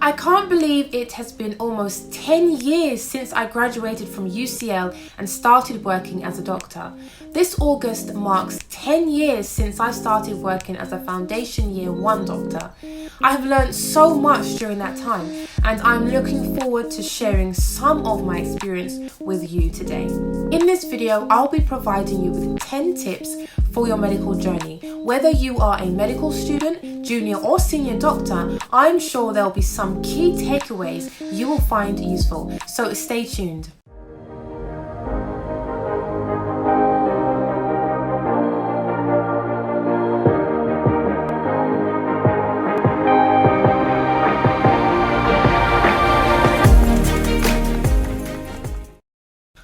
I can't believe it has been almost 10 years since I graduated from UCL and started working as a doctor. This August marks 10 years since I started working as a foundation year 1 doctor. I have learned so much during that time, and I'm looking forward to sharing some of my experience with you today. In this video, I'll be providing you with 10 tips for your medical journey. Whether you are a medical student, junior or senior doctor, I'm sure there'll be some key takeaways you will find useful, so stay tuned.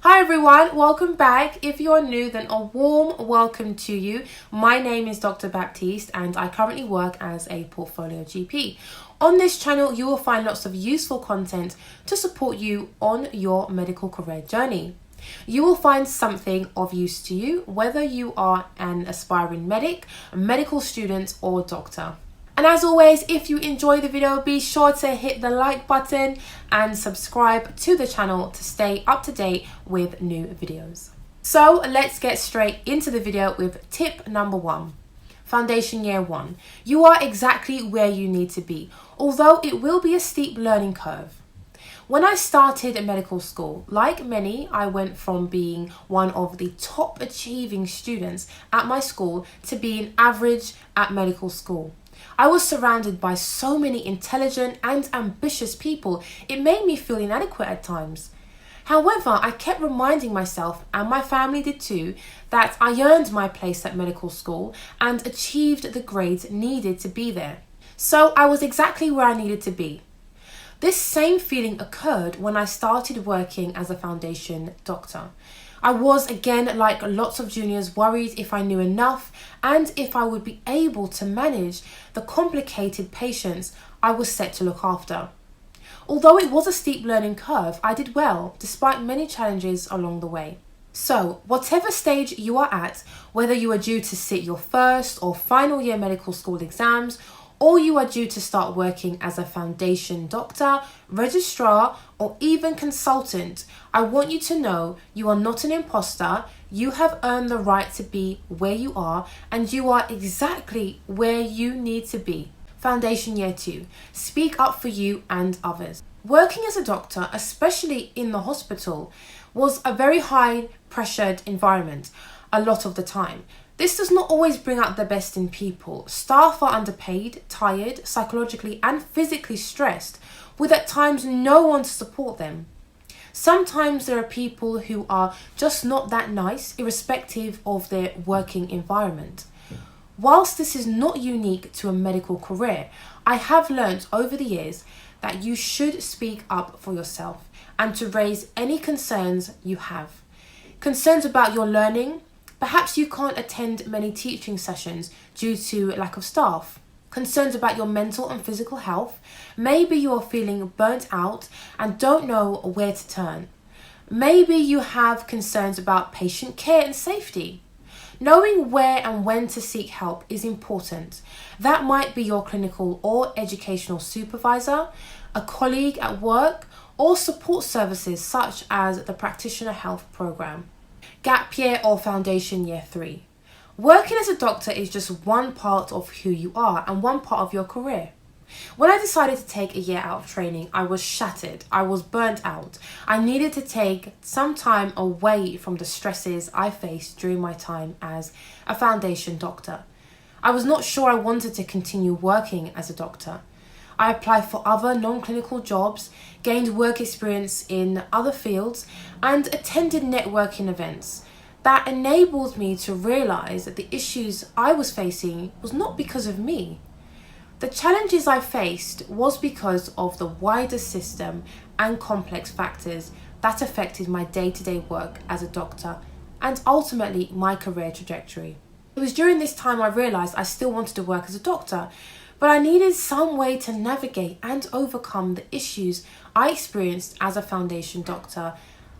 Hi everyone, welcome back. If you're new, then a warm welcome to you. My name is Dr. Baptiste and I currently work as a portfolio GP. On this channel, you will find lots of useful content to support you on your medical career journey. You will find something of use to you, whether you are an aspiring medic, a medical student or doctor. And as always, if you enjoy the video, be sure to hit the like button and subscribe to the channel to stay up to date with new videos. So let's get straight into the video with tip number 1. Foundation year 1. You are exactly where you need to be, although it will be a steep learning curve. When I started in medical school, like many, I went from being one of the top achieving students at my school to being average at medical school. I was surrounded by so many intelligent and ambitious people, it made me feel inadequate at times. However, I kept reminding myself, and my family did too, that I earned my place at medical school and achieved the grades needed to be there. So I was exactly where I needed to be. This same feeling occurred when I started working as a foundation doctor. I was, again, like lots of juniors, worried if I knew enough and if I would be able to manage the complicated patients I was set to look after. Although it was a steep learning curve, I did well, despite many challenges along the way. So, whatever stage you are at, whether you are due to sit your first or final year medical school exams, or you are due to start working as a foundation doctor, registrar, or even consultant, I want you to know you are not an imposter, you have earned the right to be where you are, and you are exactly where you need to be. Foundation year 2. Speak up for you and others. Working as a doctor, especially in the hospital, was a very high pressured environment a lot of the time. This does not always bring out the best in people. Staff are underpaid, tired, psychologically and physically stressed, with at times no one to support them. Sometimes there are people who are just not that nice, irrespective of their working environment. Whilst this is not unique to a medical career, I have learnt over the years that you should speak up for yourself and to raise any concerns you have. Concerns about your learning. Perhaps you can't attend many teaching sessions due to lack of staff. Concerns about your mental and physical health. Maybe you are feeling burnt out and don't know where to turn. Maybe you have concerns about patient care and safety. Knowing where and when to seek help is important. That might be your clinical or educational supervisor, a colleague at work, or support services such as the Practitioner health program. Gap year or foundation year 3. Working as a doctor is just one part of who you are and one part of your career. When I decided to take a year out of training, I was shattered. I was burnt out. I needed to take some time away from the stresses I faced during my time as a foundation doctor. I was not sure I wanted to continue working as a doctor. I applied for other non-clinical jobs, gained work experience in other fields, and attended networking events. That enabled me to realise that the issues I was facing was not because of me. The challenges I faced was because of the wider system and complex factors that affected my day-to-day work as a doctor and ultimately my career trajectory. It was during this time I realised I still wanted to work as a doctor, but I needed some way to navigate and overcome the issues I experienced as a foundation doctor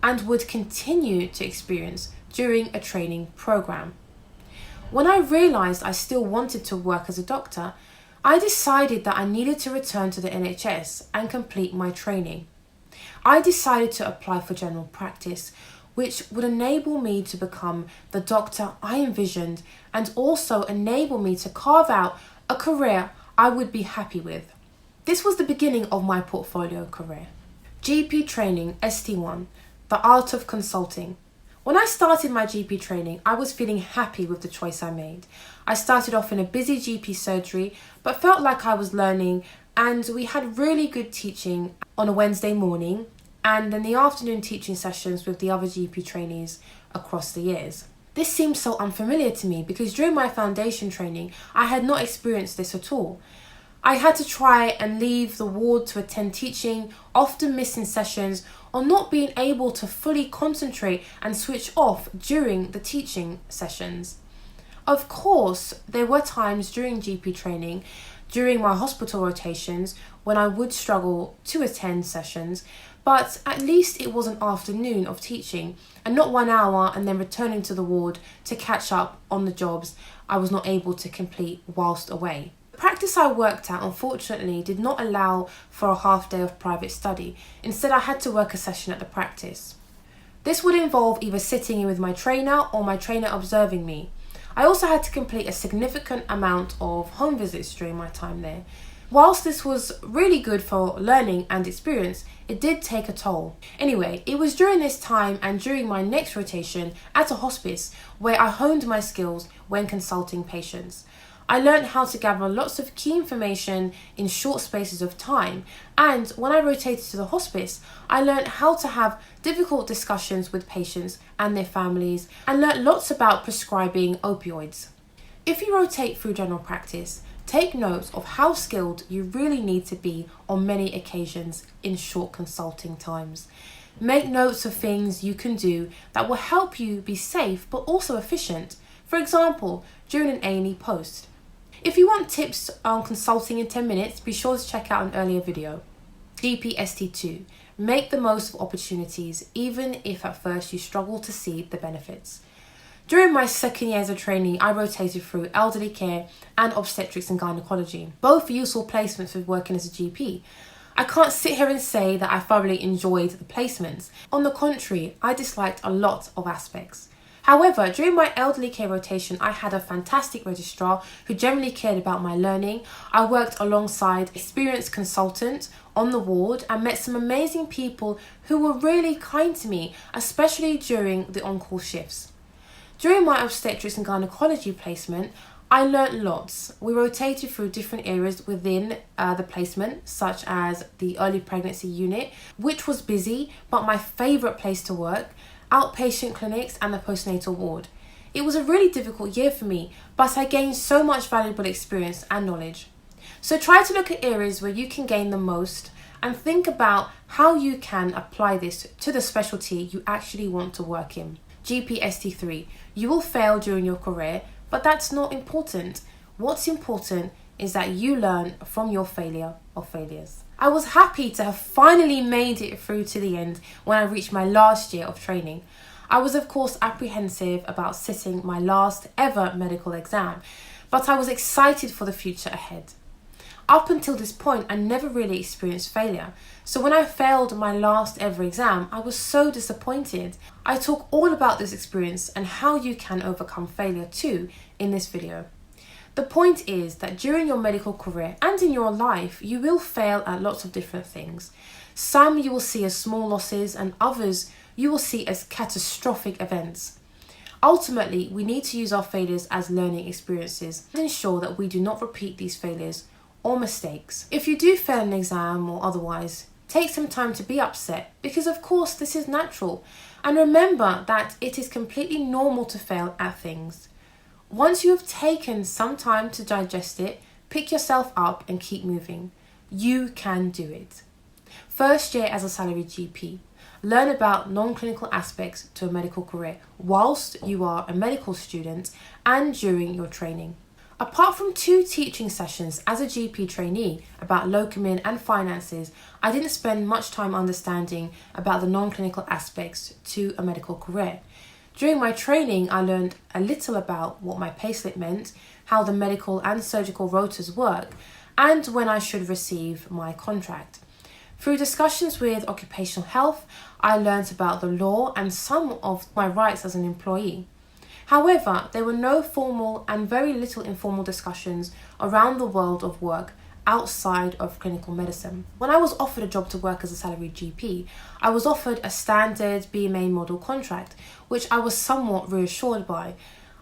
and would continue to experience during a training program. When I realised I still wanted to work as a doctor, I decided that I needed to return to the NHS and complete my training. I decided to apply for general practice, which would enable me to become the doctor I envisioned and also enable me to carve out a career I would be happy with. This was the beginning of my portfolio career. GP training ST1, the art of consulting. When I started my GP training, I was feeling happy with the choice I made. I started off in a busy GP surgery, but felt like I was learning, and we had really good teaching on a Wednesday morning and then the afternoon teaching sessions with the other GP trainees across the years. This seemed so unfamiliar to me because during my foundation training, I had not experienced this at all. I had to try and leave the ward to attend teaching, often missing sessions, or not being able to fully concentrate and switch off during the teaching sessions. Of course, there were times during GP training, during my hospital rotations, when I would struggle to attend sessions, but at least it was an afternoon of teaching and not 1 hour and then returning to the ward to catch up on the jobs I was not able to complete whilst away. The practice I worked at unfortunately did not allow for a half day of private study. Instead, I had to work a session at the practice. This would involve either sitting in with my trainer or my trainer observing me. I also had to complete a significant amount of home visits during my time there. Whilst this was really good for learning and experience, it did take a toll. Anyway, it was during this time and during my next rotation at a hospice where I honed my skills when consulting patients. I learned how to gather lots of key information in short spaces of time, and when I rotated to the hospice, I learned how to have difficult discussions with patients and their families and learned lots about prescribing opioids. If you rotate through general practice, take notes of how skilled you really need to be on many occasions in short consulting times. Make notes of things you can do that will help you be safe but also efficient. For example, during an A&E post. If you want tips on consulting in 10 minutes, be sure to check out an earlier video. GPST2. Make the most of opportunities, even if at first you struggle to see the benefits. During my second year as a trainee, I rotated through elderly care and obstetrics and gynecology, both useful placements with working as a GP. I can't sit here and say that I thoroughly enjoyed the placements. On the contrary, I disliked a lot of aspects. However, during my elderly care rotation, I had a fantastic registrar who generally cared about my learning. I worked alongside an experienced consultant on the ward and met some amazing people who were really kind to me, especially during the on-call shifts. During my obstetrics and gynecology placement, I learnt lots. We rotated through different areas within the placement, such as the early pregnancy unit, which was busy, but my favourite place to work, outpatient clinics and the postnatal ward. It was a really difficult year for me, but I gained so much valuable experience and knowledge. So try to look at areas where you can gain the most and think about how you can apply this to the specialty you actually want to work in. GPST3. You will fail during your career, but that's not important. What's important is that you learn from your failure or failures. I was happy to have finally made it through to the end when I reached my last year of training. I was of course apprehensive about sitting my last ever medical exam, but I was excited for the future ahead. Up until this point, I never really experienced failure. So when I failed my last ever exam, I was so disappointed. I talk all about this experience and how you can overcome failure too in this video. The point is that during your medical career and in your life, you will fail at lots of different things. Some you will see as small losses and others you will see as catastrophic events. Ultimately, we need to use our failures as learning experiences and ensure that we do not repeat these failures or mistakes. If you do fail an exam or otherwise, take some time to be upset because of course this is natural, and remember that it is completely normal to fail at things. Once you have taken some time to digest it, pick yourself up and keep moving. You can do it. First year as a salaried GP. Learn about non-clinical aspects to a medical career whilst you are a medical student and during your training. Apart from 2 teaching sessions as a GP trainee about locum and finances, I didn't spend much time understanding about the non-clinical aspects to a medical career. During my training, I learned a little about what my payslip meant, how the medical and surgical rotas work, and when I should receive my contract. Through discussions with occupational health, I learnt about the law and some of my rights as an employee. However, there were no formal and very little informal discussions around the world of work outside of clinical medicine. When I was offered a job to work as a salaried GP, I was offered a standard BMA model contract, which I was somewhat reassured by.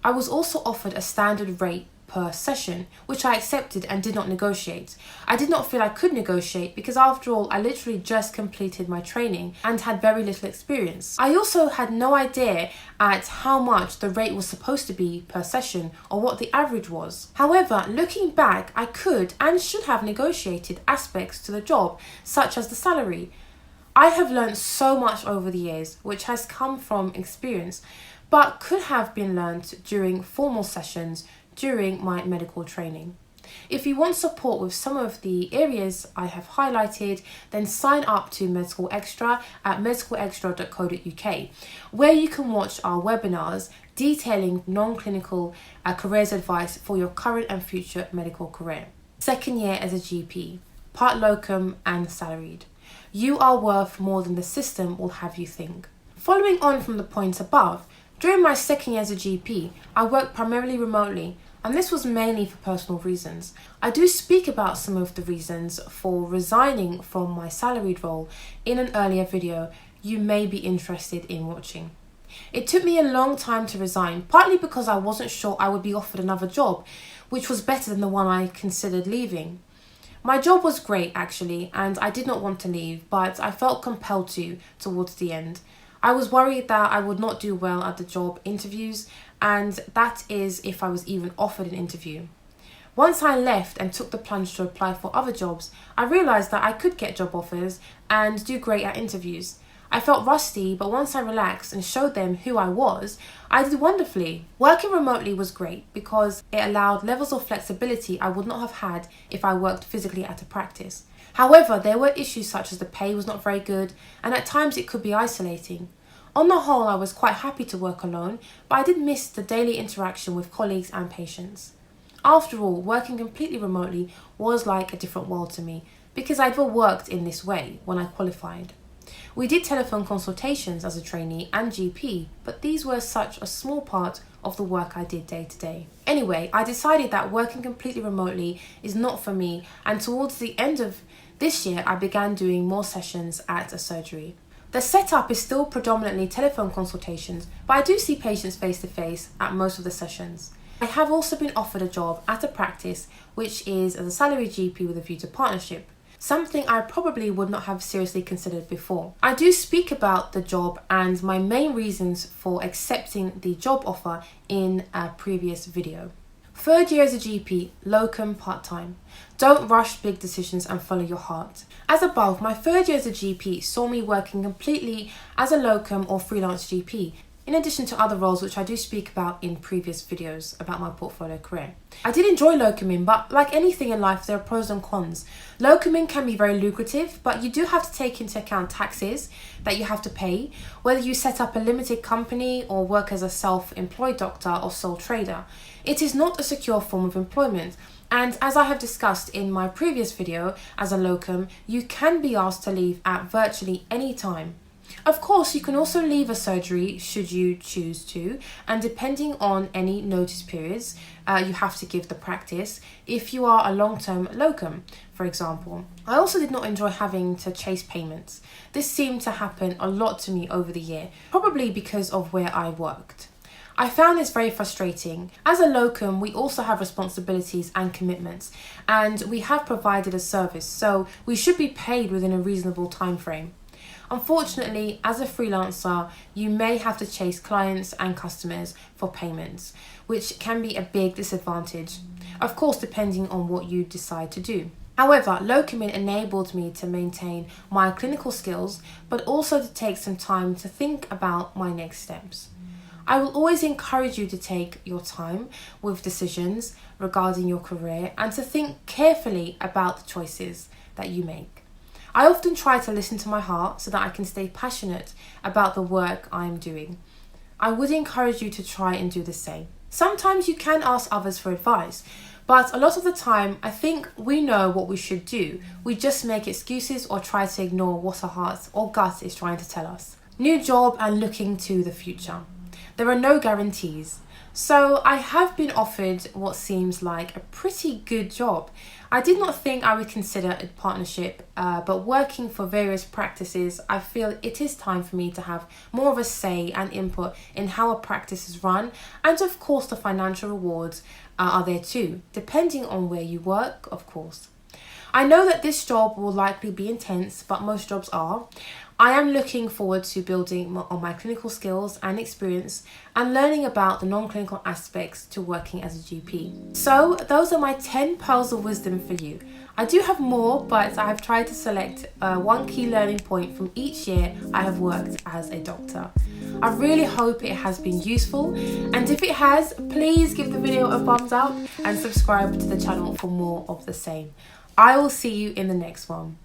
I was also offered a standard rate per session, which I accepted and did not negotiate. I did not feel I could negotiate because after all, I literally just completed my training and had very little experience. I also had no idea at how much the rate was supposed to be per session or what the average was. However, looking back, I could and should have negotiated aspects to the job, such as the salary. I have learned so much over the years, which has come from experience, but could have been learnt during formal sessions during my medical training. If you want support with some of the areas I have highlighted, then sign up to Med School Extra at medschoolextra.co.uk, where you can watch our webinars detailing non-clinical careers advice for your current and future medical career. Second year as a GP, part locum and salaried. You are worth more than the system will have you think. Following on from the points above, during my second year as a GP, I worked primarily remotely, and this was mainly for personal reasons. I do speak about some of the reasons for resigning from my salaried role in an earlier video you may be interested in watching. It took me a long time to resign, partly because I wasn't sure I would be offered another job, which was better than the one I considered leaving. My job was great actually, and I did not want to leave, but I felt compelled to towards the end. I was worried that I would not do well at the job interviews, and that is if I was even offered an interview. Once I left and took the plunge to apply for other jobs, I realised that I could get job offers and do great at interviews. I felt rusty, but once I relaxed and showed them who I was, I did wonderfully. Working remotely was great because it allowed levels of flexibility I would not have had if I worked physically at a practice. However, there were issues such as the pay was not very good, and at times it could be isolating. On the whole, I was quite happy to work alone, but I did miss the daily interaction with colleagues and patients. After all, working completely remotely was like a different world to me, because I'd never worked in this way when I qualified. We did telephone consultations as a trainee and GP, but these were such a small part of the work I did day to day. Anyway, I decided that working completely remotely is not for me, and towards the end of this year, I began doing more sessions at a surgery. The setup is still predominantly telephone consultations, but I do see patients face to face at most of the sessions. I have also been offered a job at a practice, which is as a salaried GP with a view to partnership, something I probably would not have seriously considered before. I do speak about the job and my main reasons for accepting the job offer in a previous video. Third year as a GP, locum part-time. Don't rush big decisions and follow your heart. As above, my third year as a GP saw me working completely as a locum or freelance GP, in addition to other roles which I do speak about in previous videos about my portfolio career. I did enjoy locuming, but like anything in life, there are pros and cons. Locuming can be very lucrative, but you do have to take into account taxes that you have to pay, whether you set up a limited company or work as a self-employed doctor or sole trader. It is not a secure form of employment, and as I have discussed in my previous video, as a locum, you can be asked to leave at virtually any time. Of course, you can also leave a surgery should you choose to, and depending on any notice periods you have to give the practice if you are a long-term locum, for example. I also did not enjoy having to chase payments. This seemed to happen a lot to me over the year, probably because of where I worked. I found this very frustrating. As a locum, we also have responsibilities and commitments, and we have provided a service, so we should be paid within a reasonable time frame. Unfortunately, as a freelancer, you may have to chase clients and customers for payments, which can be a big disadvantage, of course depending on what you decide to do. However, locuming enabled me to maintain my clinical skills, but also to take some time to think about my next steps. I will always encourage you to take your time with decisions regarding your career and to think carefully about the choices that you make. I often try to listen to my heart so that I can stay passionate about the work I am doing. I would encourage you to try and do the same. Sometimes you can ask others for advice, but a lot of the time, I think we know what we should do. We just make excuses or try to ignore what our heart or gut is trying to tell us. New job and looking to the future. There are no guarantees. So I have been offered what seems like a pretty good job. I did not think I would consider a partnership, but working for various practices, I feel it is time for me to have more of a say and input in how a practice is run, and of course the financial rewards are there too, depending on where you work, of course. I know that this job will likely be intense, but most jobs are. I am looking forward to building on my clinical skills and experience and learning about the non-clinical aspects to working as a GP. So those are my 10 pearls of wisdom for you. I do have more, but I have tried to select one key learning point from each year I have worked as a doctor. I really hope it has been useful, and if it has, please give the video a thumbs up and subscribe to the channel for more of the same. I will see you in the next one.